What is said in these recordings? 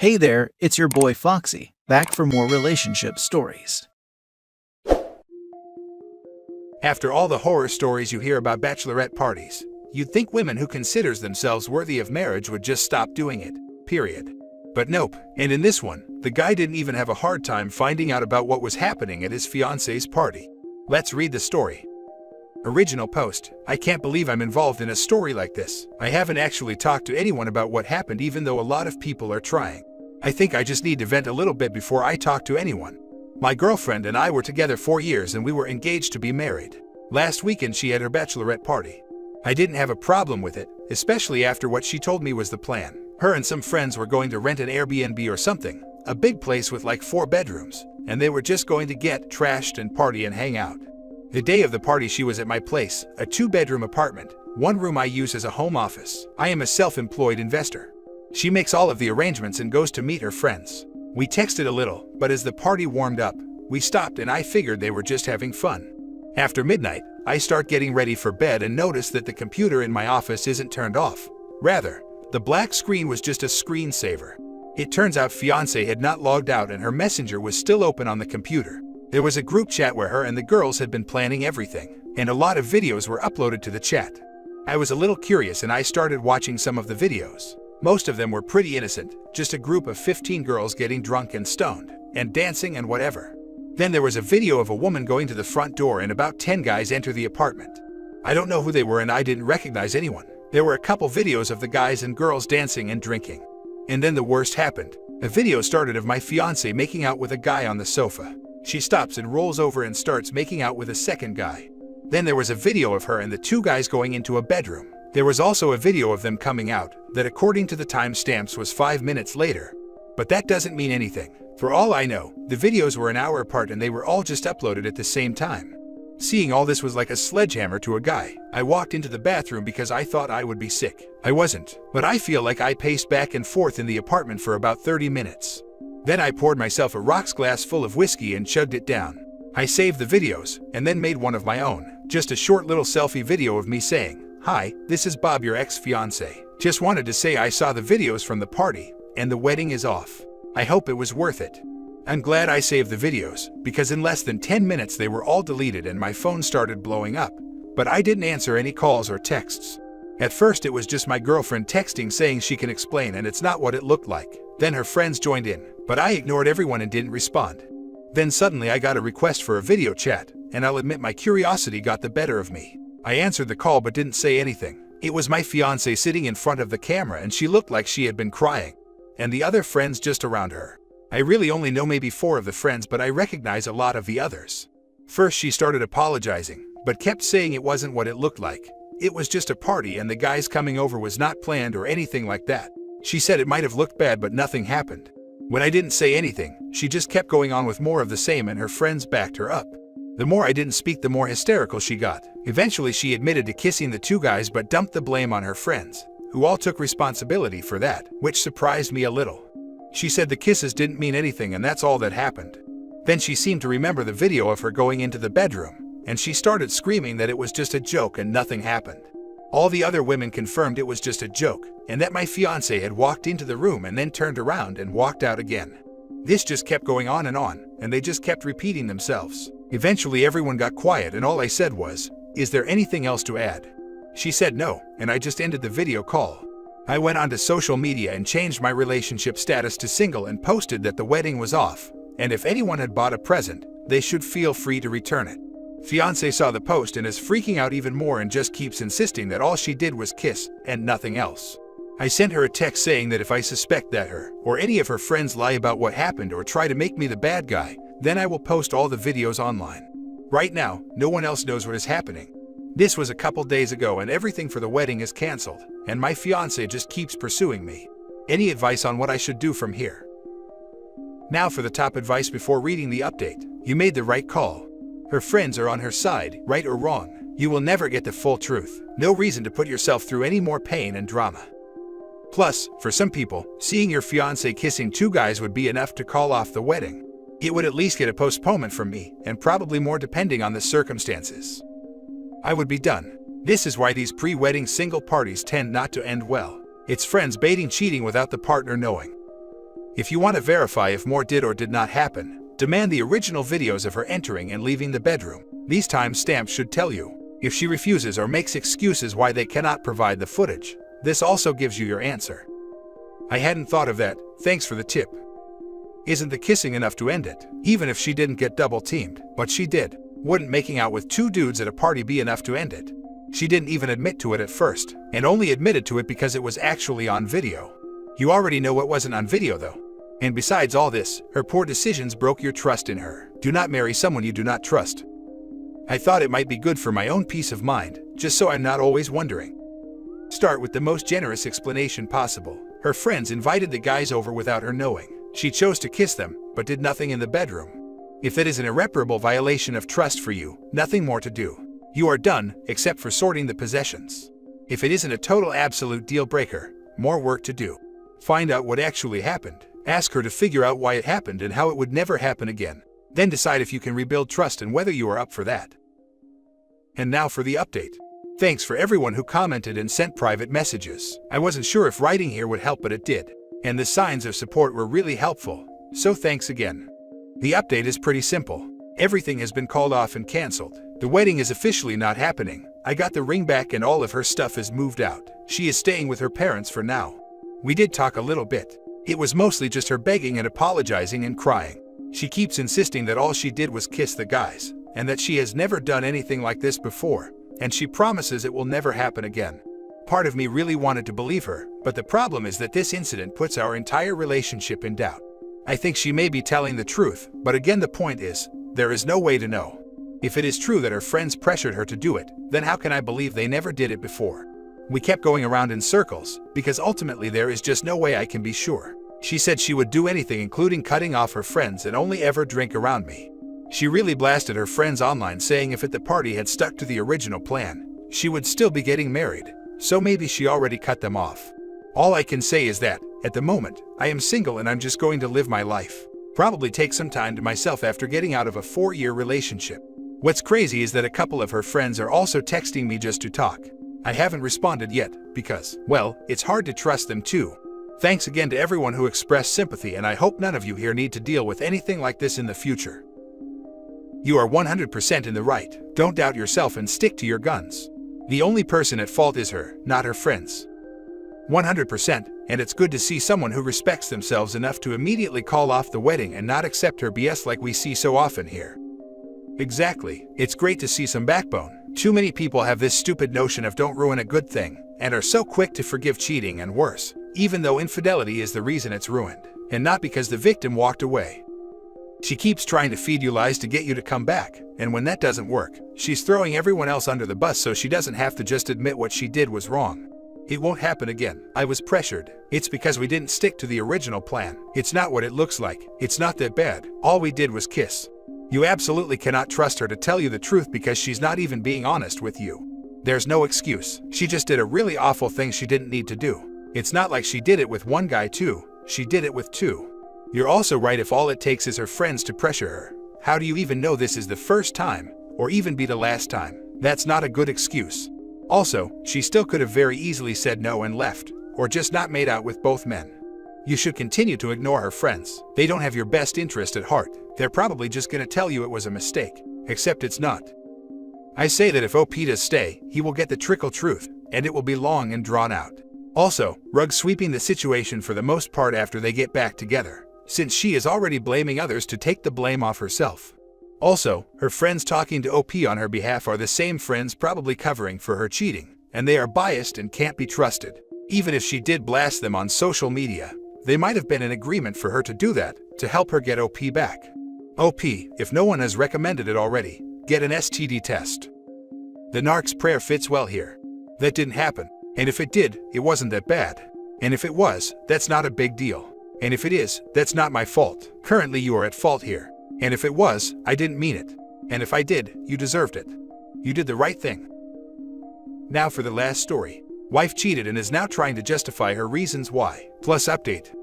Hey there, it's your boy Foxy, back for more relationship stories. After all the horror stories you hear about bachelorette parties, you'd think women who considers themselves worthy of marriage would just stop doing it, period. But nope, and in this one, the guy didn't even have a hard time finding out about what was happening at his fiancée's party. Let's read the story. Original post: I can't believe I'm involved in a story like this. I haven't actually talked to anyone about what happened, even though a lot of people are trying. I think I just need to vent a little bit before I talk to anyone. My girlfriend and I were together 4 years and we were engaged to be married. Last weekend she had her bachelorette party. I didn't have a problem with it, especially after what she told me was the plan. Her and some friends were going to rent an Airbnb or something, a big place with like 4 bedrooms, and they were just going to get trashed and party and hang out. The day of the party she was at my place, a 2-bedroom apartment. One room I use as a home office. I am a self-employed investor. She makes all of the arrangements and goes to meet her friends. We texted a little, but as the party warmed up, we stopped and I figured they were just having fun. After midnight, I start getting ready for bed and notice that the computer in my office isn't turned off. Rather, the black screen was just a screensaver. It turns out Fiancée had not logged out and her messenger was still open on the computer. There was a group chat where her and the girls had been planning everything, and a lot of videos were uploaded to the chat. I was a little curious and I started watching some of the videos. Most of them were pretty innocent, just a group of 15 girls getting drunk and stoned, and dancing and whatever. Then there was a video of a woman going to the front door and about 10 guys enter the apartment. I don't know who they were and I didn't recognize anyone. There were a couple videos of the guys and girls dancing and drinking. And then the worst happened. A video started of my fiancée making out with a guy on the sofa. She stops and rolls over and starts making out with a second guy. Then there was a video of her and the 2 guys going into a bedroom. There was also a video of them coming out, that according to the timestamps was 5 minutes later. But that doesn't mean anything. For all I know, the videos were an hour apart and they were all just uploaded at the same time. Seeing all this was like a sledgehammer to a guy. I walked into the bathroom because I thought I would be sick. I wasn't, but I feel like I paced back and forth in the apartment for about 30 minutes. Then I poured myself a rocks glass full of whiskey and chugged it down. I saved the videos, and then made one of my own, just a short little selfie video of me saying, "Hi, this is Bob, your ex-fiancé. Just wanted to say I saw the videos from the party, and the wedding is off. I hope it was worth it." I'm glad I saved the videos, because in less than 10 minutes they were all deleted and my phone started blowing up. But I didn't answer any calls or texts. At first it was just my girlfriend texting saying she can explain and it's not what it looked like. Then her friends joined in, but I ignored everyone and didn't respond. Then suddenly I got a request for a video chat, and I'll admit my curiosity got the better of me. I answered the call but didn't say anything. It was my fiancée sitting in front of the camera and she looked like she had been crying. And the other friends just around her. I really only know maybe 4 of the friends, but I recognize a lot of the others. First she started apologizing, but kept saying it wasn't what it looked like. It was just a party and the guys coming over was not planned or anything like that. She said it might have looked bad but nothing happened. When I didn't say anything, she just kept going on with more of the same and her friends backed her up. The more I didn't speak, the more hysterical she got. Eventually she admitted to kissing the 2 guys but dumped the blame on her friends, who all took responsibility for that, which surprised me a little. She said the kisses didn't mean anything and that's all that happened. Then she seemed to remember the video of her going into the bedroom, and she started screaming that it was just a joke and nothing happened. All the other women confirmed it was just a joke, and that my fiancé had walked into the room and then turned around and walked out again. This just kept going on, and they just kept repeating themselves. Eventually everyone got quiet and all I said was, "Is there anything else to add?" She said no, and I just ended the video call. I went onto social media and changed my relationship status to single and posted that the wedding was off, and if anyone had bought a present, they should feel free to return it. Fiancée saw the post and is freaking out even more and just keeps insisting that all she did was kiss and nothing else. I sent her a text saying that if I suspect that her or any of her friends lie about what happened or try to make me the bad guy, then I will post all the videos online. Right now, no one else knows what is happening. This was a couple days ago and everything for the wedding is cancelled, and my fiancé just keeps pursuing me. Any advice on what I should do from here? Now for the top advice before reading the update. You made the right call. Her friends are on her side, right or wrong. You will never get the full truth. No reason to put yourself through any more pain and drama. Plus, for some people, seeing your fiancé kissing 2 guys would be enough to call off the wedding. It would at least get a postponement from me, and probably more depending on the circumstances. I would be done. This is why these pre-wedding single parties tend not to end well. It's friends baiting cheating without the partner knowing. If you want to verify if more did or did not happen, demand the original videos of her entering and leaving the bedroom. These timestamps should tell you. If she refuses or makes excuses why they cannot provide the footage, this also gives you your answer. I hadn't thought of that, thanks for the tip. Isn't the kissing enough to end it? Even if she didn't get double-teamed, but she did. Wouldn't making out with two dudes at a party be enough to end it? She didn't even admit to it at first, and only admitted to it because it was actually on video. You already know what wasn't on video though. And besides all this, her poor decisions broke your trust in her. Do not marry someone you do not trust. I thought it might be good for my own peace of mind, just so I'm not always wondering. Start with the most generous explanation possible. Her friends invited the guys over without her knowing. She chose to kiss them, but did nothing in the bedroom. If it is an irreparable violation of trust for you, nothing more to do. You are done, except for sorting the possessions. If it isn't a total absolute deal breaker, more work to do. Find out what actually happened. Ask her to figure out why it happened and how it would never happen again. Then decide if you can rebuild trust and whether you are up for that. And now for the update. Thanks for everyone who commented and sent private messages. I wasn't sure if writing here would help, but it did. And the signs of support were really helpful, so thanks again. The update is pretty simple. Everything has been called off and cancelled. The wedding is officially not happening. I got the ring back and all of her stuff is moved out. She is staying with her parents for now. We did talk a little bit. It was mostly just her begging and apologizing and crying. She keeps insisting that all she did was kiss the guys, and that she has never done anything like this before, and she promises it will never happen again. Part of me really wanted to believe her, but the problem is that this incident puts our entire relationship in doubt. I think she may be telling the truth, but again the point is, there is no way to know. If it is true that her friends pressured her to do it, then how can I believe they never did it before? We kept going around in circles, because ultimately there is just no way I can be sure. She said she would do anything including cutting off her friends and only ever drink around me. She really blasted her friends online saying if at the party had stuck to the original plan, she would still be getting married, so maybe she already cut them off. All I can say is that, at the moment, I am single and I'm just going to live my life. Probably take some time to myself after getting out of a 4-year relationship. What's crazy is that a couple of her friends are also texting me just to talk. I haven't responded yet, because, well, it's hard to trust them too. Thanks again to everyone who expressed sympathy, and I hope none of you here need to deal with anything like this in the future. You are 100% in the right. Don't doubt yourself and stick to your guns. The only person at fault is her, not her friends. 100%, and it's good to see someone who respects themselves enough to immediately call off the wedding and not accept her BS like we see so often here. Exactly, it's great to see some backbone. Too many people have this stupid notion of don't ruin a good thing, and are so quick to forgive cheating and worse, even though infidelity is the reason it's ruined, and not because the victim walked away. She keeps trying to feed you lies to get you to come back, and when that doesn't work, she's throwing everyone else under the bus so she doesn't have to just admit what she did was wrong. It won't happen again. I was pressured. It's because we didn't stick to the original plan. It's not what it looks like. It's not that bad. All we did was kiss. You absolutely cannot trust her to tell you the truth because she's not even being honest with you. There's no excuse. She just did a really awful thing she didn't need to do. It's not like she did it with one guy too. She did it with two. You're also right if all it takes is her friends to pressure her. How do you even know this is the first time, or even be the last time? That's not a good excuse. Also, she still could have very easily said no and left, or just not made out with both men. You should continue to ignore her friends. They don't have your best interest at heart. They're probably just gonna tell you it was a mistake, except it's not. I say that if OP does stay, he will get the trickle truth, and it will be long and drawn out. Also, Rug's sweeping the situation for the most part after they get back together, since she is already blaming others to take the blame off herself. Also, her friends talking to OP on her behalf are the same friends probably covering for her cheating, and they are biased and can't be trusted. Even if she did blast them on social media, they might have been in agreement for her to do that, to help her get OP back. OP, if no one has recommended it already, get an STD test. The narc's prayer fits well here. That didn't happen, and if it did, it wasn't that bad. And if it was, that's not a big deal. And if it is, that's not my fault. Currently you are at fault here. And if it was, I didn't mean it. And if I did, you deserved it. You did the right thing. Now for the last story. Wife cheated and is now trying to justify her reasons why. Plus update.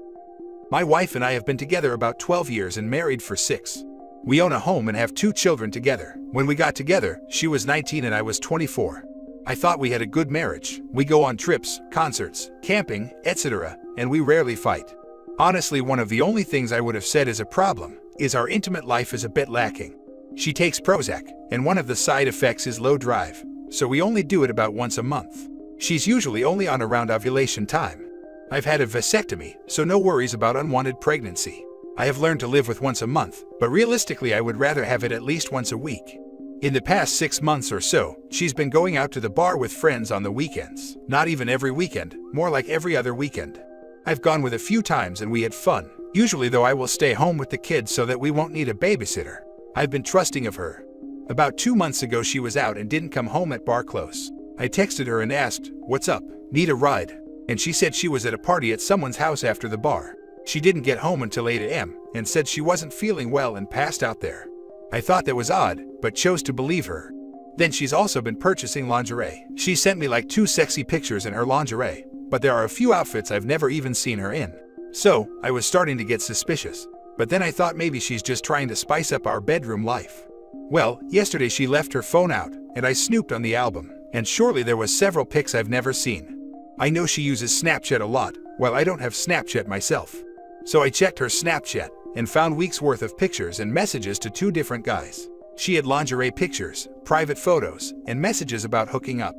My wife and I have been together about 12 years and married for 6. We own a home and have 2 children together. When we got together, she was 19 and I was 24. I thought we had a good marriage. We go on trips, concerts, camping, etc., and we rarely fight. Honestly, one of the only things I would have said is a problem is our intimate life is a bit lacking. She takes Prozac, and one of the side effects is low drive, so we only do it about once a month. She's usually only on around ovulation time. I've had a vasectomy, so no worries about unwanted pregnancy. I have learned to live with once a month, but realistically I would rather have it at least once a week. In the past 6 months or so, she's been going out to the bar with friends on the weekends. Not even every weekend, more like every other weekend. I've gone with a few times and we had fun. Usually though I will stay home with the kids so that we won't need a babysitter. I've been trusting of her. About 2 months ago she was out and didn't come home at bar close. I texted her and asked, "What's up? Need a ride?" And she said she was at a party at someone's house after the bar. She didn't get home until 8 a.m. and said she wasn't feeling well and passed out there. I thought that was odd, but chose to believe her. Then she's also been purchasing lingerie. She sent me like 2 sexy pictures in her lingerie, but there are a few outfits I've never even seen her in. So, I was starting to get suspicious. But then I thought maybe she's just trying to spice up our bedroom life. Well, yesterday she left her phone out, and I snooped on the album, and surely there was several pics I've never seen. I know she uses Snapchat a lot, while I don't have Snapchat myself. So I checked her Snapchat, and found weeks worth of pictures and messages to 2 different guys. She had lingerie pictures, private photos, and messages about hooking up.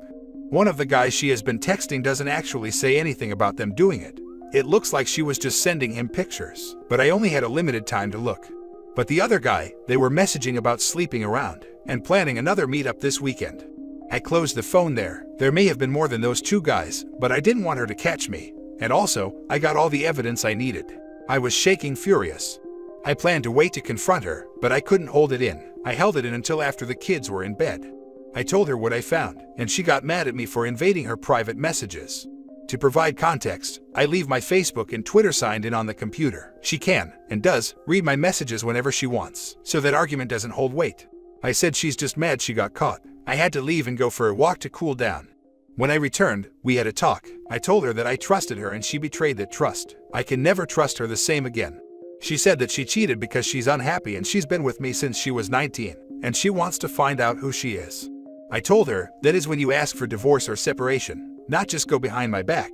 One of the guys she has been texting doesn't actually say anything about them doing it. It looks like she was just sending him pictures, but I only had a limited time to look. But the other guy, they were messaging about sleeping around, and planning another meetup this weekend. I closed the phone there. There may have been more than those 2 guys, but I didn't want her to catch me. And also, I got all the evidence I needed. I was shaking furious. I planned to wait to confront her, but I couldn't hold it in. I held it in until after the kids were in bed. I told her what I found, and she got mad at me for invading her private messages. To provide context, I leave my Facebook and Twitter signed in on the computer. She can, and does, read my messages whenever she wants, so that argument doesn't hold weight. I said she's just mad she got caught. I had to leave and go for a walk to cool down. When I returned, we had a talk. I told her that I trusted her and she betrayed that trust. I can never trust her the same again. She said that she cheated because she's unhappy and she's been with me since she was 19, and she wants to find out who she is. I told her that is when you ask for divorce or separation, not just go behind my back.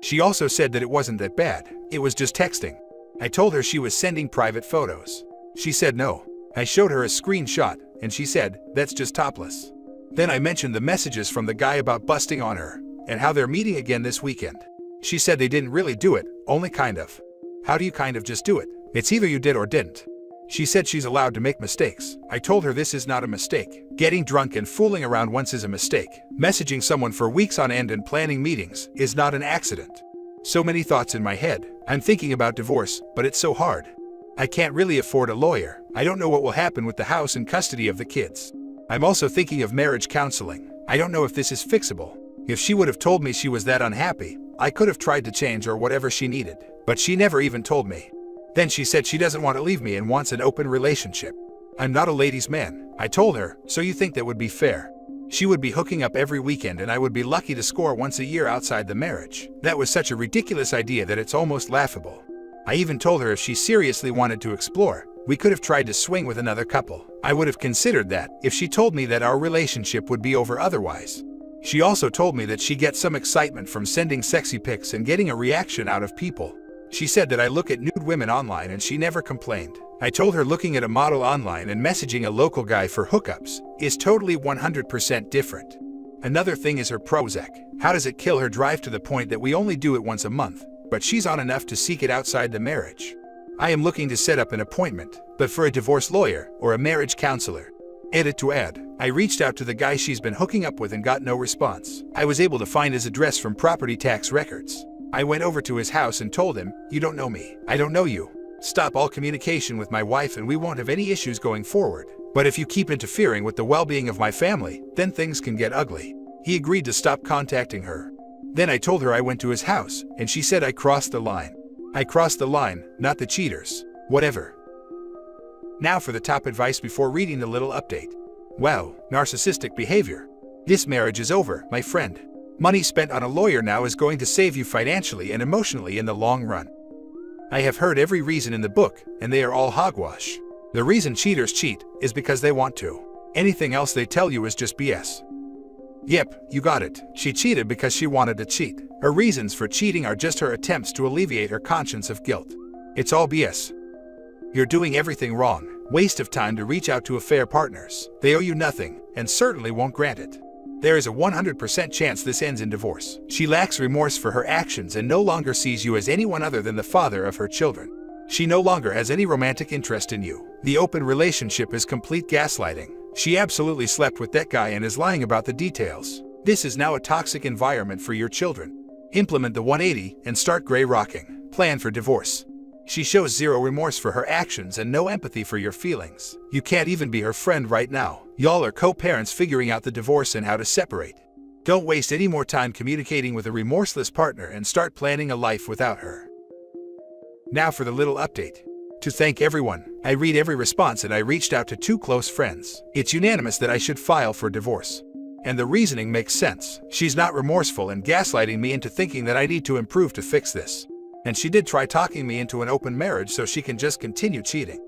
She also said that it wasn't that bad, it was just texting. I told her she was sending private photos. She said no. I showed her a screenshot, and she said, "That's just topless." Then I mentioned the messages from the guy about busting on her, and how they're meeting again this weekend. She said they didn't really do it, only kind of. How do you kind of just do it? It's either you did or didn't. She said she's allowed to make mistakes. I told her this is not a mistake. Getting drunk and fooling around once is a mistake. Messaging someone for weeks on end and planning meetings is not an accident. So many thoughts in my head. I'm thinking about divorce, but it's so hard. I can't really afford a lawyer. I don't know what will happen with the house and custody of the kids. I'm also thinking of marriage counseling. I don't know if this is fixable. If she would have told me she was that unhappy, I could have tried to change or whatever she needed, but she never even told me. Then she said she doesn't want to leave me and wants an open relationship. I'm not a ladies' man. I told her, so you think that would be fair? She would be hooking up every weekend and I would be lucky to score once a year outside the marriage. That was such a ridiculous idea that it's almost laughable. I even told her if she seriously wanted to explore, we could have tried to swing with another couple. I would have considered that if she told me that our relationship would be over otherwise. She also told me that she gets some excitement from sending sexy pics and getting a reaction out of people. She said that I look at nude women online and she never complained. I told her looking at a model online and messaging a local guy for hookups is totally 100% different. Another thing is her Prozac. How does it kill her drive to the point that we only do it once a month, but she's on enough to seek it outside the marriage? I am looking to set up an appointment, but for a divorce lawyer or a marriage counselor. Edit to add, I reached out to the guy she's been hooking up with and got no response. I was able to find his address from property tax records. I went over to his house and told him, "You don't know me. I don't know you. Stop all communication with my wife and we won't have any issues going forward. But if you keep interfering with the well-being of my family, then things can get ugly." He agreed to stop contacting her. Then I told her I went to his house, and she said I crossed the line. I crossed the line, not the cheaters. Whatever. Now for the top advice before reading the little update. Wow, narcissistic behavior. This marriage is over, my friend. Money spent on a lawyer now is going to save you financially and emotionally in the long run. I have heard every reason in the book, and they are all hogwash. The reason cheaters cheat is because they want to. Anything else they tell you is just BS. Yep, you got it. She cheated because she wanted to cheat. Her reasons for cheating are just her attempts to alleviate her conscience of guilt. It's all BS. You're doing everything wrong. Waste of time to reach out to affair partners. They owe you nothing, and certainly won't grant it. There is a 100% chance this ends in divorce. She lacks remorse for her actions and no longer sees you as anyone other than the father of her children. She no longer has any romantic interest in you. The open relationship is complete gaslighting. She absolutely slept with that guy and is lying about the details. This is now a toxic environment for your children. Implement the 180 and start gray rocking. Plan for divorce. She shows zero remorse for her actions and no empathy for your feelings. You can't even be her friend right now. Y'all are co-parents figuring out the divorce and how to separate. Don't waste any more time communicating with a remorseless partner and start planning a life without her. Now for the little update. To thank everyone, I read every response and I reached out to 2 close friends. It's unanimous that I should file for divorce. And the reasoning makes sense. She's not remorseful and gaslighting me into thinking that I need to improve to fix this. And she did try talking me into an open marriage so she can just continue cheating.